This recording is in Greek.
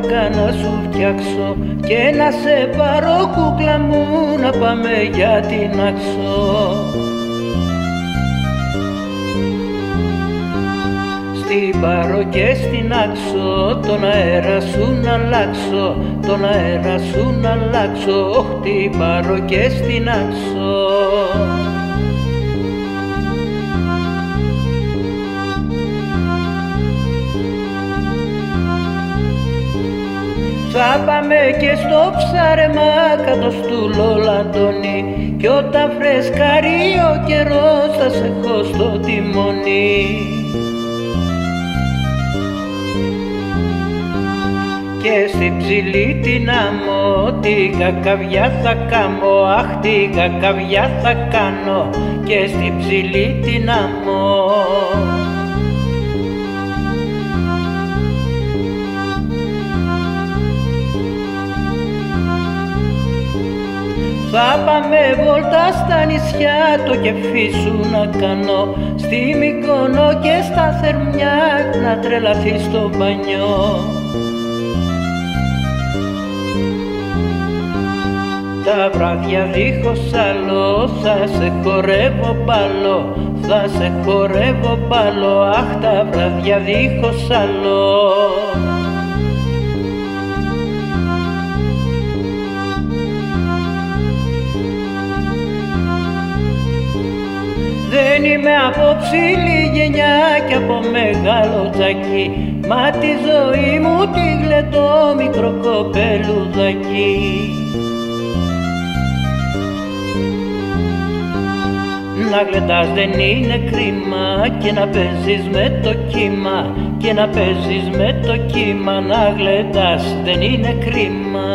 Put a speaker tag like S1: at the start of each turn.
S1: χάρηκα να σου φτιάξω και να σε πάρω κούκλα μου να πάμε για την Άξο. Στην πάρω και στην Άξο, τον αέρα σου να αλλάξω, τον αέρα σου να αλλάξω, την πάρω και στην Άξο. Θα πάμε και στο ψάρεμα κάτω στου Λολαντώνη κι όταν φρεσκάρει ο καιρός θα σε έχω στο τιμόνι. Και στην ψηλή την άμμο την κακαβιά θα κάμω, αχ την κακαβιά θα κάνω και στην ψηλή την άμμο. Θα πάμε βόλτα στα νησιά, το κεφί σου να κάνω, στη Μυκόνο και στα Θερμιά να τρελαθείς στο μπανιό. Τα βράδια δίχως άλλο θα σε χορεύω μπάλο, θα σε χορεύω μπάλο, αχ τα βράδια δίχως άλλο. Δεν είμαι από ψηλή γενιά κι από μεγάλο τζάκι, μα τη ζωή μου τη γλεντώ μικρό κοπελουδάκι. Να γλεντάς δεν είναι κρίμα και να παίζεις με το κύμα, και να παίζεις με το κύμα, να γλεντάς δεν είναι κρίμα.